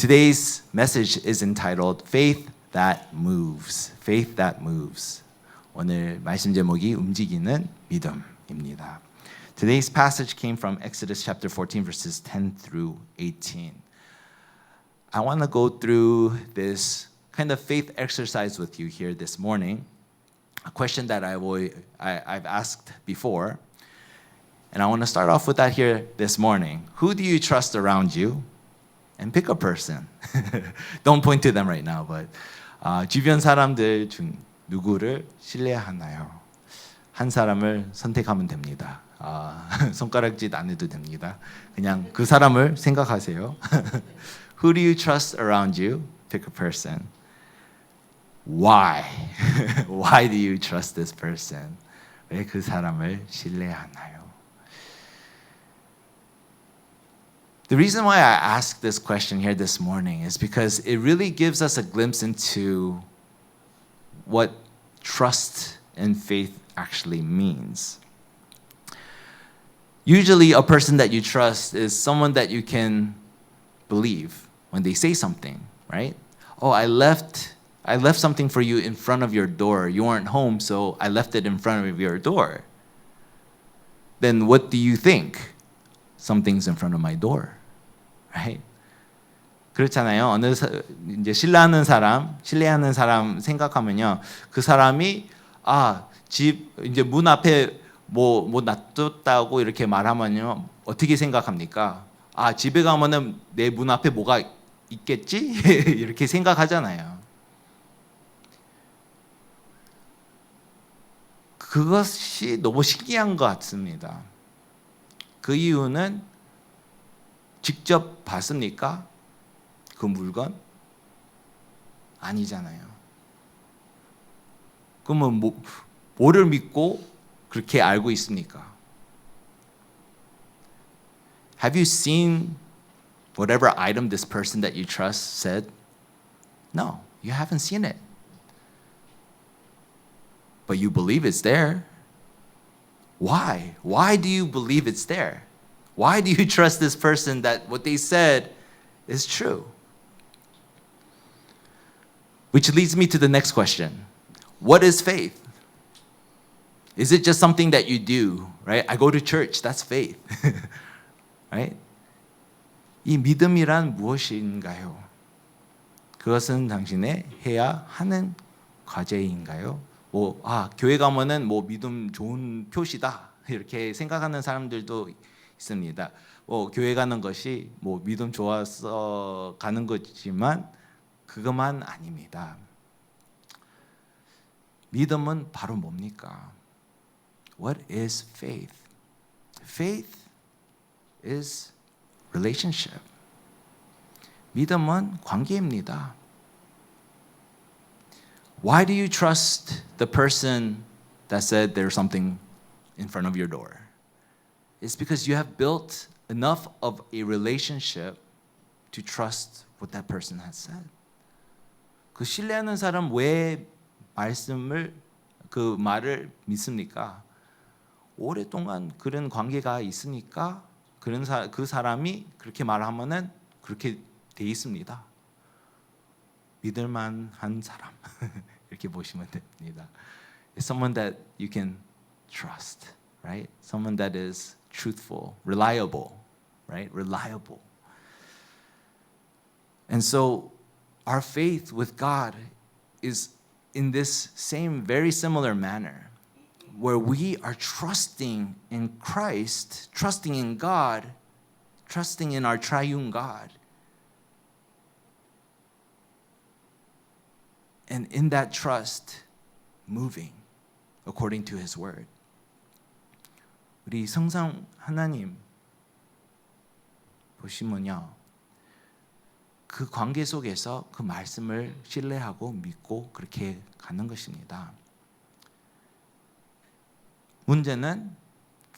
Today's message is entitled Faith That Moves. Faith That Moves. 오늘 말씀 제목이 움직이는 믿음입니다. Today's passage came from Exodus chapter 14 verses 10 through 18. I want to go through this kind of faith exercise with you here this morning. A question that I've asked before. And I want to start off with that here this morning. Who do you trust around you? And pick a person. Don't point to them right now, but 주변 사람들 중 누구를 신뢰하나요? 한 사람을 선택하면 됩니다. 손가락짓 안 해도 됩니다. 그냥 그 사람을 생각하세요. Who do you trust around you? Pick a person. Why? Why do you trust this person? 왜 그 사람을 신뢰하나요? The reason why I ask this question here this morning is because it really gives us a glimpse into what trust and faith actually means. Usually a person that you trust is someone that you can believe when they say something, right? Oh, I left something for you in front of your door. You weren't home, so I left it in front of your door. Then what do you think? Something's in front of my door. Right? 그렇잖아요. 이제 신뢰하는 사람 생각하면요. 그 사람이 집 이제 문 앞에 뭐 놔뒀다고 이렇게 말하면요. 어떻게 생각합니까? 집에 가면은 내 문 앞에 뭐가 있겠지? 이렇게 생각하잖아요. 그것이 너무 신기한 것 같습니다. 그 이유는 직접 봤습니까? 그 물건? 아니잖아요. 그러면 뭐를 믿고 그렇게 알고 있습니까? Have you seen whatever item this person that you trust said? No, you haven't seen it. But you believe it's there. Why? Why do you believe it's there? Why do you trust this person that what they said is true? Which leads me to the next question. What is faith? Is it just something that you do, right? I go to church, that's faith. Right? 이 믿음이란 무엇인가요? 그것은 당신의 해야 하는 과제인가요? 교회 가면은 믿음 좋은 표시다. 이렇게 생각하는 사람들도 있습니다. 교회 가는 것이 믿음 좋아서 가는 거지만 그것만 아닙니다. 믿음은 바로 뭡니까? What is faith? Faith is relationship. 믿음은 관계입니다. Why do you trust the person that said there's something in front of your door? It's because you have built enough of a relationship to trust what that person has said. 그 신뢰하는 사람 왜 그 말을 믿습니까? 오랫동안 그런 관계가 있으니까 그 사람이 그렇게 말하면은 그렇게 돼 있습니다. 믿을만한 사람 이렇게 보시면 됩니다. It's someone that you can trust, right? Someone that is truthful, reliable, right? Reliable. And so our faith with God is in this same very similar manner where we are trusting in Christ, trusting in God, trusting in our triune God. And in that trust, moving according to His word. 우리 성상 하나님 보시면요. 그 관계 속에서 그 말씀을 신뢰하고 믿고 그렇게 가는 것입니다. 문제는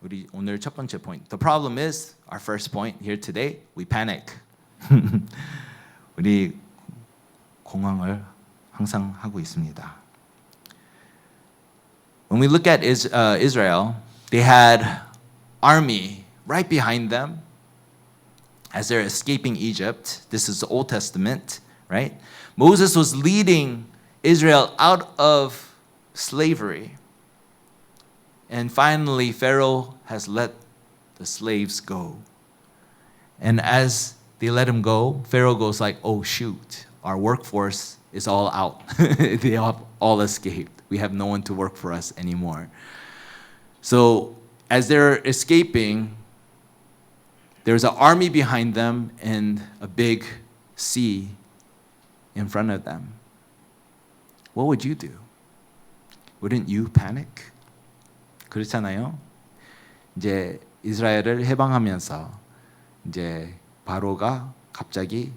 우리 오늘 첫 번째 point. The problem is, our first point here today, we panic. 우리 공황을 항상 하고 있습니다. When we look at Israel, they had army right behind them. as they're escaping Egypt, this is the Old Testament, right? Moses was leading Israel out of slavery. And finally, Pharaoh has let the slaves go. And as they let him go, Pharaoh goes like, oh shoot, our workforce is all out. They have all escaped. We have no one to work for us anymore. So as they're escaping, there's an army behind them and a big sea in front of them. What would you do? Wouldn't you panic? 그렇잖아요. 이제 이스라엘을 해방하면서 이제 바로가 갑자기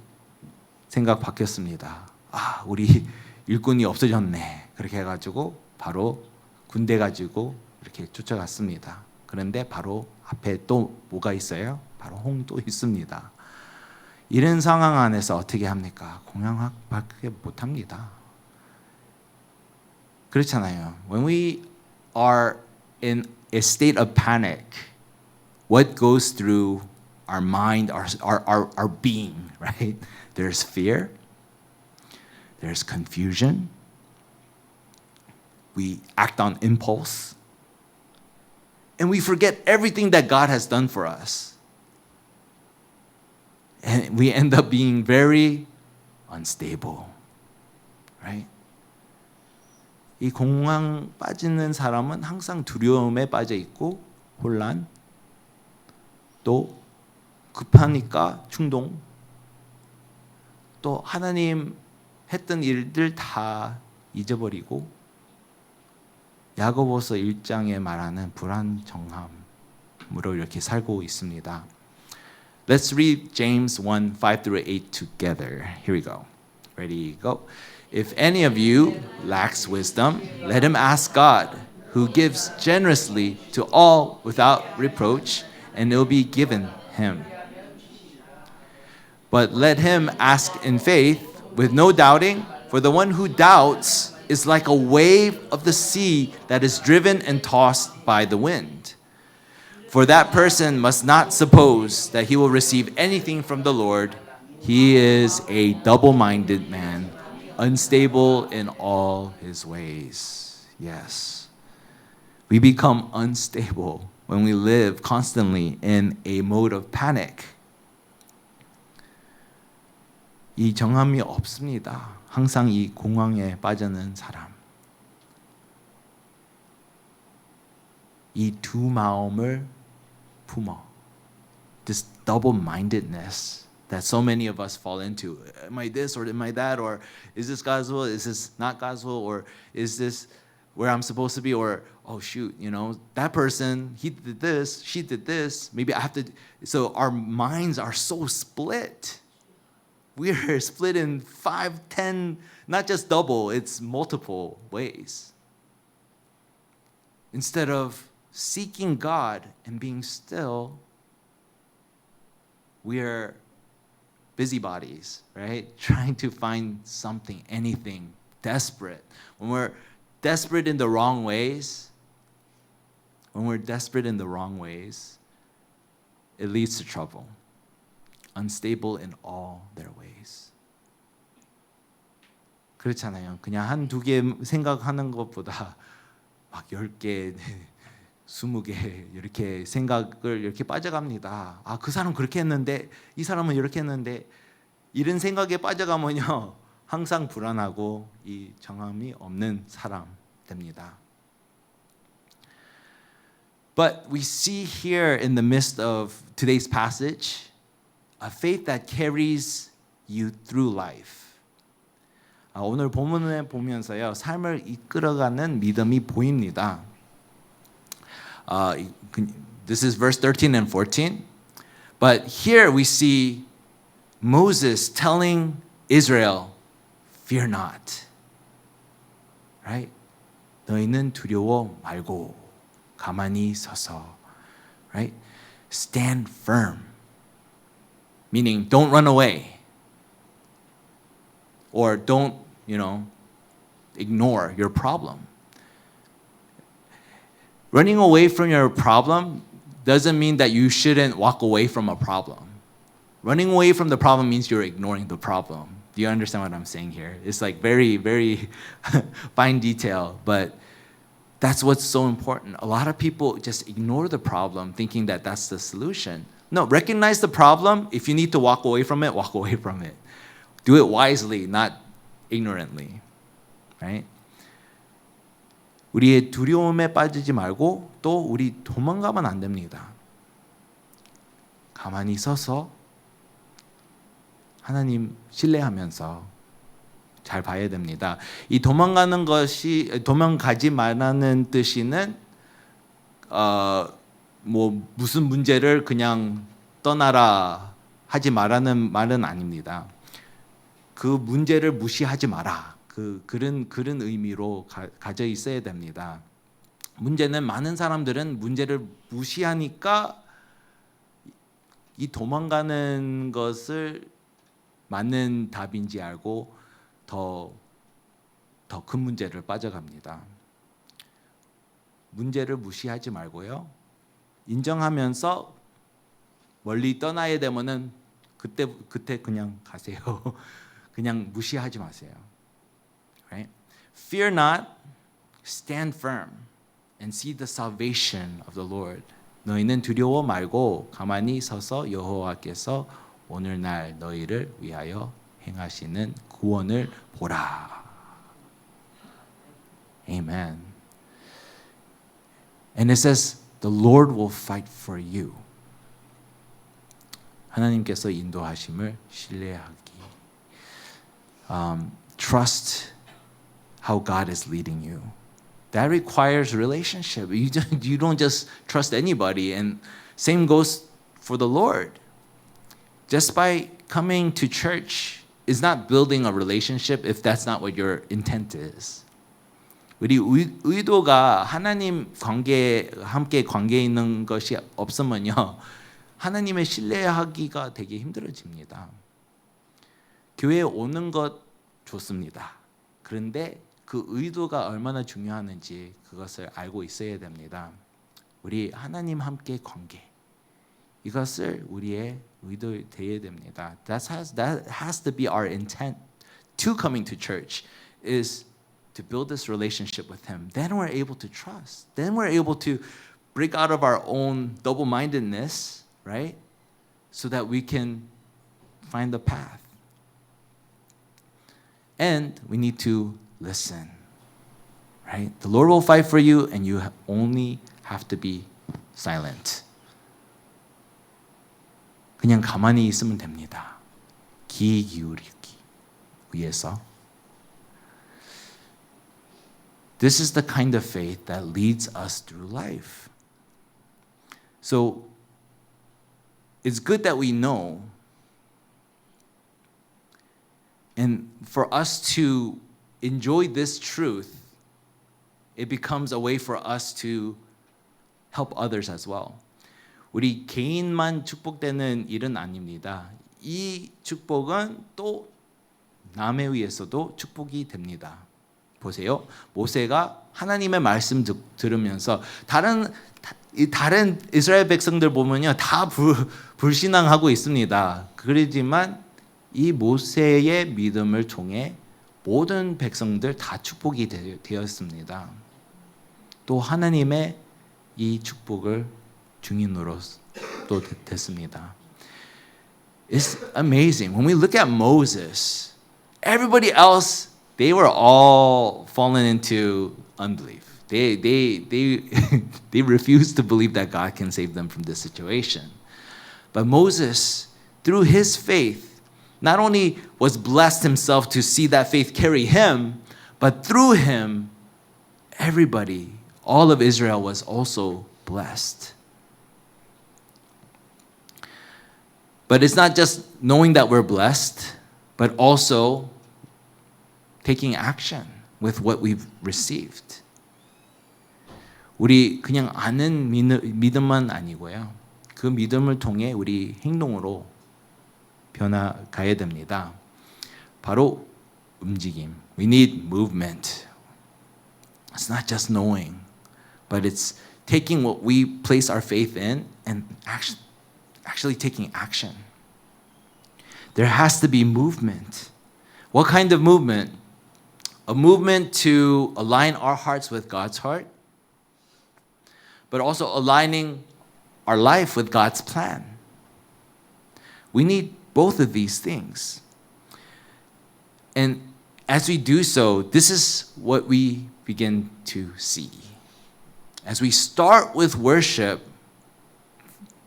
생각 바뀌었습니다. 아, 우리 일꾼이 없어졌네. 그렇게 해가지고 바로 군대 가지고 이렇게 쫓아갔습니다. 그런데 바로 앞에 또 뭐가 있어요? 바로 홍도 있습니다. 이런 상황 안에서 어떻게 합니까? 공양밖에 못합니다. 그렇잖아요. When we are in a state of panic, what goes through our mind, our being, right? There's fear, there's confusion, we act on impulse, and we forget everything that God has done for us. And we end up being very unstable, right? 이 공황 빠지는 사람은 항상 두려움에 빠져 있고 혼란, 또 급하니까 충동, 또 하나님 했던 일들 다 잊어버리고 야고보서 1장에 말하는 불안정함으로 이렇게 살고 있습니다. Let's read James 1, 5 through 8 together. Here we go. Ready, go. If any of you lacks wisdom, let him ask God, who gives generously to all without reproach, and it will be given him. But let him ask in faith, with no doubting, for the one who doubts is like a wave of the sea that is driven and tossed by the wind. For that person must not suppose that he will receive anything from the Lord. He is a double-minded man, unstable in all his ways. Yes. We become unstable when we live constantly in a mode of panic. 이 정함이 없습니다. 항상 이 공황에 빠지는 사람. 이 두 마음을 품어. This double-mindedness that so many of us fall into. Am I this or am I that? Or is this God's will? Is this not God's will? Or is this where I'm supposed to be? Or, oh shoot, you know, that person, he did this, she did this. Maybe I have to. So our minds are so split. We're split in 5, 10, not just double, it's multiple ways. Instead of seeking God and being still, we're busybodies, right? Trying to find something, anything, desperate. When we're desperate in the wrong ways, it leads to trouble. Unstable in all their ways. 그렇잖아요. 그냥 한두 개 생각하는 것보다 막 10개, 20개 이렇게 생각을 이렇게 빠져갑니다. 아, 그 사람 그렇게 했는데 이 사람은 이렇게 했는데 이런 생각에 빠져가면요. 항상 불안하고 이 정함이 없는 사람 됩니다. But we see here in the midst of today's passage a faith that carries you through life. 오늘 본문을 보면서요, 삶을 이끌어가는 믿음이 보입니다. This is verse 13 and 14. But here we see Moses telling Israel, fear not. Right? 너희는 두려워 말고 가만히 서서. Right? Stand firm. Meaning, don't run away. Or don't, ignore your problem. Running away from your problem doesn't mean that you shouldn't walk away from a problem. running away from the problem means you're ignoring the problem. Do you understand what I'm saying here? It's like very, very fine detail, but that's what's so important. A lot of people just ignore the problem thinking that that's the solution. No, recognize the problem. If you need to walk away from it, walk away from it. Do it wisely, not ignorantly. Right? 우리의 두려움에 빠지지 말고 또 우리 도망가면 안 됩니다. 가만히 서서 하나님 신뢰하면서 잘 봐야 됩니다. 이 도망가지 말라는 뜻이는 뭐 무슨 문제를 그냥 떠나라 하지 말라는 말은 아닙니다. 그 문제를 무시하지 마라. 그런 의미로 가져 있어야 됩니다. 문제는 많은 사람들은 문제를 무시하니까 이 도망가는 것을 맞는 답인지 알고 더 큰 문제를 빠져갑니다. 문제를 무시하지 말고요. 인정하면서 멀리 떠나야 되면은 그때 그냥 가세요. 그냥 무시하지 마세요. Right? Fear not, stand firm and see the salvation of the Lord. 너희는 두려워 말고 가만히 서서 여호와께서 오늘날 너희를 위하여 행하시는 구원을 보라. Amen. And it says, the Lord will fight for you. 하나님께서 인도하심을 신뢰하기. Trust how God is leading you. That requires relationship. You don't just trust anybody, and same goes for the Lord. Just by coming to church is not building a relationship if that's not what your intent is. 우리 의도가 하나님 함께 관계 있는 것이 없으면요, 하나님의 신뢰하기가 되게 힘들어집니다. 교회에 오는 것 좋습니다. 그런데 그 의도가 얼마나 중요한지 그것을 알고 있어야 됩니다. 우리 하나님 함께 관계, 이것을 우리의 의도 되어야 됩니다. That has to be our intent to coming to church, is to build this relationship with Him. Then we're able to trust. Then we're able to break out of our own double-mindedness, right? So that we can find the path. And we need to listen, right? The Lord will fight for you, and you only have to be silent. 그냥 가만히 있으면 됩니다. 귀 기울이기 위해서. This is the kind of faith that leads us through life. So it's good that we know, and for us to enjoy this truth, it becomes a way for us to help others as well. 우리 개인만 축복되는 일은 아닙니다. 이 축복은 또 남에 의해서도 축복이 됩니다. 보세요. 모세가 하나님의 말씀 들으면서 다른 이스라엘 백성들 보면요, 다 불신앙하고 있습니다. 그러지만 이 모세의 믿음을 통해 모든 백성들 다 축복이 되었습니다. 또 하나님의 이 축복을 증인으로 또 됐습니다. It's amazing. When we look at Moses, everybody else, they were all fallen into unbelief. They refused to believe that God can save them from this situation. But Moses, through his faith, not only was blessed himself to see that faith carry him, but through him, everybody, all of Israel was also blessed. But it's not just knowing that we're blessed, but also taking action with what we've received. 우리 그냥 아는 믿음만 아니고요. 그 믿음을 통해 우리 행동으로 변화가야 됩니다. 바로 움직임. We need movement. It's not just knowing, but it's taking what we place our faith in and actually taking action. there has to be movement. What kind of movement? A movement to align our hearts with God's heart, but also aligning our life with God's plan. We need both of these things. And as we do so, this is what we begin to see. As we start with worship,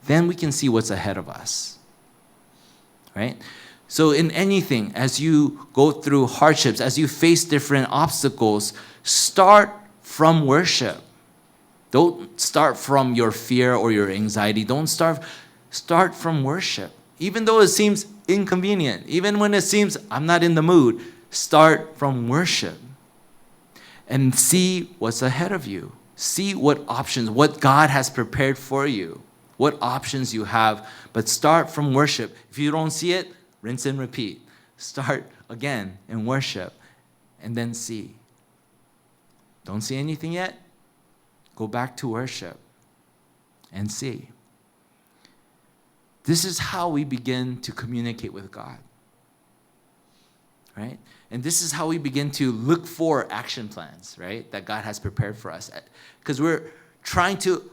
then we can see what's ahead of us. Right? So in anything, as you go through hardships, as you face different obstacles, start from worship. Don't start from your fear or your anxiety. Don't start from worship. Even though it seems inconvenient, even when it seems I'm not in the mood, start from worship. And see what's ahead of you. See what options, what God has prepared for you, what options you have. But start from worship. If you don't see it, rinse and repeat. Start again in worship and then see. Don't see anything yet? Go back to worship and see. This is how we begin to communicate with God. Right? And this is how we begin to look for action plans, right? That God has prepared for us. Because we're trying to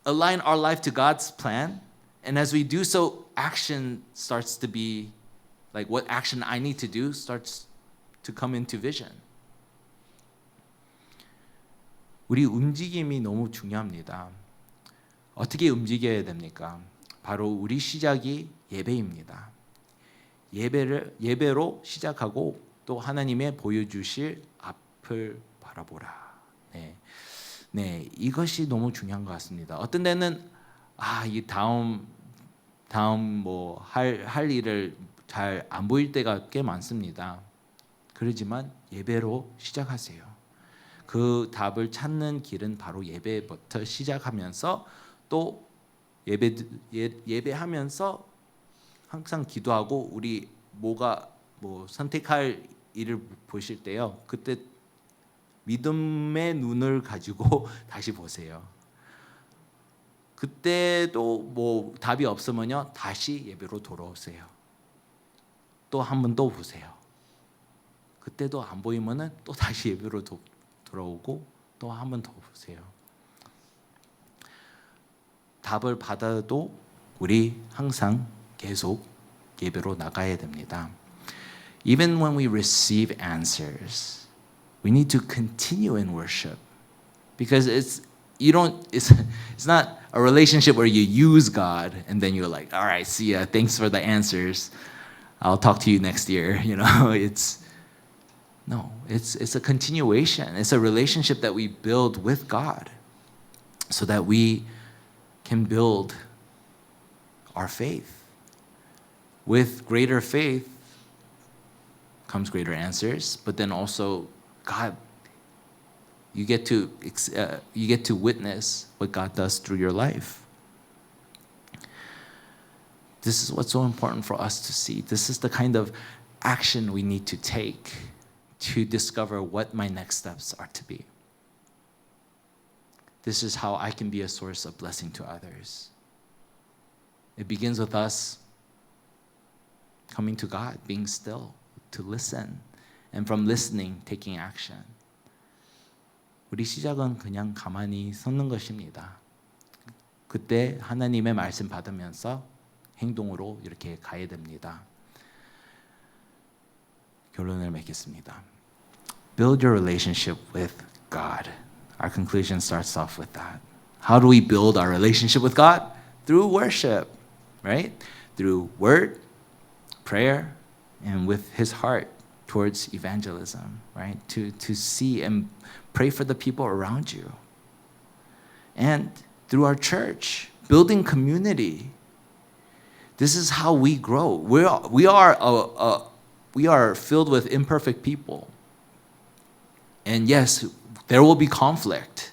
align our life to God's plan. And as we do so, action starts to be, like what action I need to do starts to come into vision. 우리 움직임이 너무 중요합니다. 어떻게 움직여야 됩니까? 바로 우리 시작이 예배입니다. 예배로 시작하고 또 하나님의 보여주실 앞을 바라보라. 네, 이것이 너무 중요한 것 같습니다. 어떤 데는 이 다음 뭐 할 일을 잘 안 보일 때가 꽤 많습니다. 그러지만 예배로 시작하세요. 그 답을 찾는 길은 바로 예배부터 시작하면서 또 예배하면서 항상 기도하고 우리 선택할 일을 보실 때요. 그때 믿음의 눈을 가지고 다시 보세요. 그때도 답이 없으면요. 다시 예배로 돌아오세요. 또 한 번 또 보세요. 그때도 안 보이면은 또 다시 예배로 돌아오고 또 한 번 더 보세요. 답을 받아도 우리 항상 계속 예배로 나가야 됩니다. Even when we receive answers, we need to continue in worship because it's not a relationship where you use God and then you're like, all right, see ya, thanks for the answers. I'll talk to you next year. It's a continuation. It's a relationship that we build with God so that we can build our faith. With greater faith comes greater answers, but then also God, you get to witness what God does through your life. This is what's so important for us to see. This is the kind of action we need to take to discover what my next steps are to be. This is how I can be a source of blessing to others. It begins with us coming to God, being still, to listen, and from listening, taking action. 우리 시작은 그냥 가만히 섰는 것입니다. 그때 하나님의 말씀 받으면서 행동으로 이렇게 가야 됩니다. 결론을 맺겠습니다. Build your relationship with God. Our conclusion starts off with that. How do we build our relationship with God? Through worship, right? Through word, prayer, and with his heart towards evangelism, right? To see and pray for the people around you. And through our church, building community. This is how we grow. We are filled with imperfect people. And yes, there will be conflict.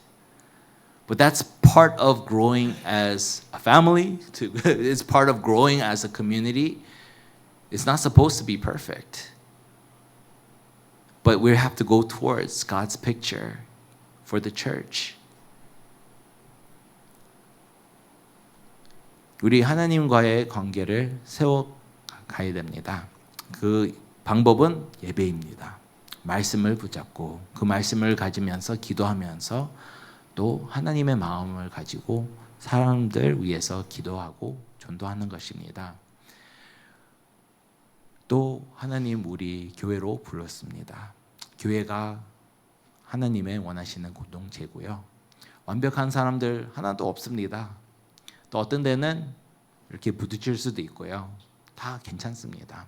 But that's part of growing as a family. It's part of growing as a community. It's not supposed to be perfect. But we have to go towards God's picture for the church. 우리 하나님과의 관계를 가야 됩니다. 그 방법은 예배입니다. 말씀을 붙잡고 그 말씀을 가지면서 기도하면서 또 하나님의 마음을 가지고 사람들 위해서 기도하고 전도하는 것입니다. 또 하나님 우리 교회로 불렀습니다. 교회가 하나님의 원하시는 공동체고요. 완벽한 사람들 하나도 없습니다. 또 어떤 데는 이렇게 부딪힐 수도 있고요. 다 괜찮습니다.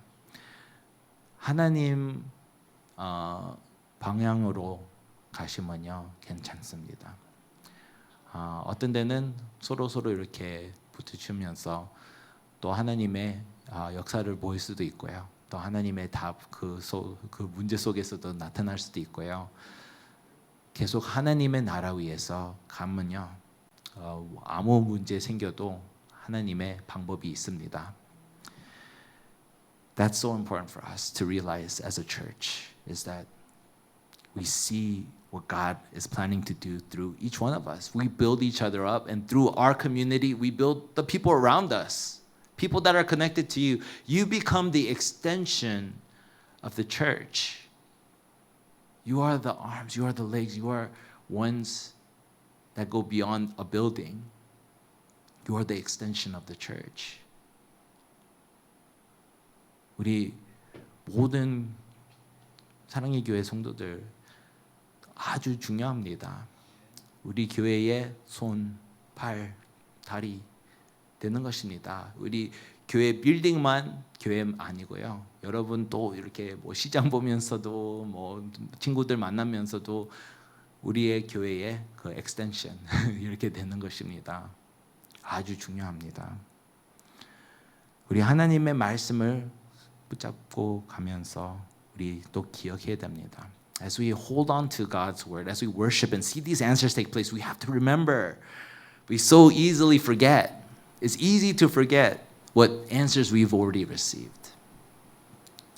하나님 방향으로 가시면요 괜찮습니다. 어떤 데는 서로 이렇게 부딪히면서 또 하나님의 역사를 보일 수도 있고요. 또 하나님의 답 그 문제 속에서도 나타날 수도 있고요. 계속 하나님의 나라 위해서 가면요 아무 문제 생겨도 하나님의 방법이 있습니다. That's so important for us to realize as a church is that we see what God is planning to do through each one of us. We build each other up, and through our community, we build the people around us, people that are connected to you. You become the extension of the church. You are the arms, you are the legs, you are ones that go beyond a building. You are the extension of the church. 우리 모든 사랑의 교회 성도들 아주 중요합니다. 우리 교회의 손, 발, 다리 되는 것입니다. 우리 교회 빌딩만 교회 아니고요. 여러분 또 이렇게 뭐 시장 보면서도 뭐 친구들 만나면서도 우리의 교회의 그 extension 이렇게 되는 것입니다. 아주 중요합니다. 우리 하나님의 말씀을 붙잡고 가면서 우리 또 기억해야 됩니다. As we hold on to God's word, as we worship and see these answers take place, we have to remember. We so easily forget. It's easy to forget what answers we've already received.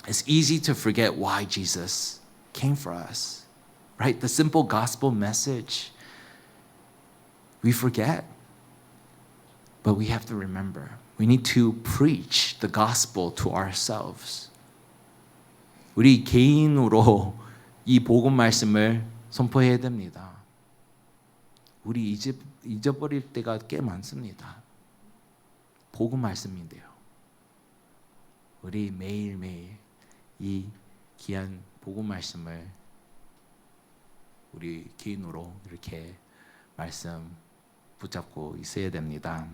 It's easy to forget why Jesus came for us, right? The simple gospel message. We forget, but we have to remember. We need to preach the gospel to ourselves. 우리 개인으로 이 복음 말씀을 선포해야 됩니다. 우리 잊어버릴 때가 꽤 많습니다. 복음 말씀인데요. 우리 매일매일 이 귀한 복음 말씀을 우리 개인으로 이렇게 말씀 붙잡고 있어야 됩니다.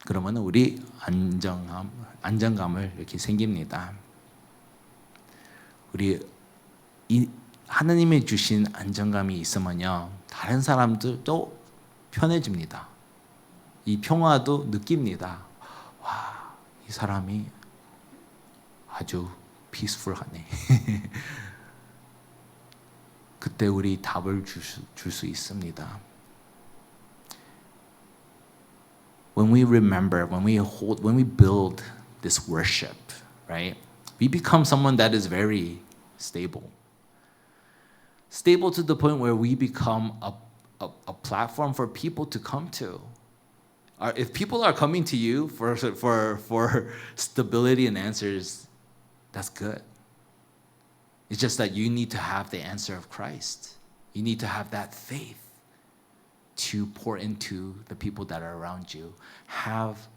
그러면 우리 안정감을 이렇게 생깁니다. 우리 이 하나님이 주신 안정감이 있으면요 다른 사람들도 편해집니다. 이 평화도 느낍니다. 와, 이 사람이 아주 피스풀하네. 그때 우리 답을 줄 수 있습니다. When we remember, when we build this worship, right? We become someone that is very stable. Stable to the point where we become a platform for people to come to. If people are coming to you for stability and answers, that's good. It's just that you need to have the answer of Christ. You need to have that faith to pour into the people that are around you. Have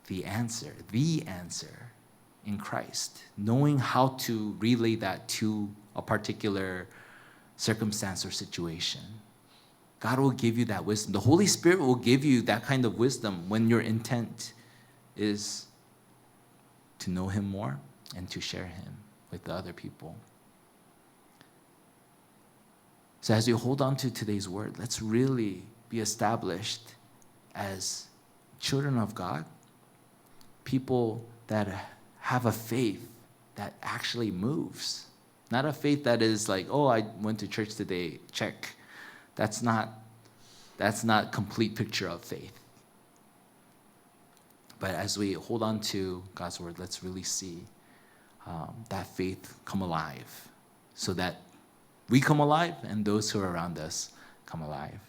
the answer in Christ. Knowing how to relay that to a particular circumstance or situation. God will give you that wisdom. The Holy Spirit will give you that kind of wisdom when your intent is to know Him more and to share Him with the other people. So as we hold on to today's word, let's really be established as children of God, people that have a faith that actually moves. Not a faith that is like, oh, I went to church today, check. That's not complete picture of faith. But as we hold on to God's word, let's really see that faith come alive so that we come alive and those who are around us come alive.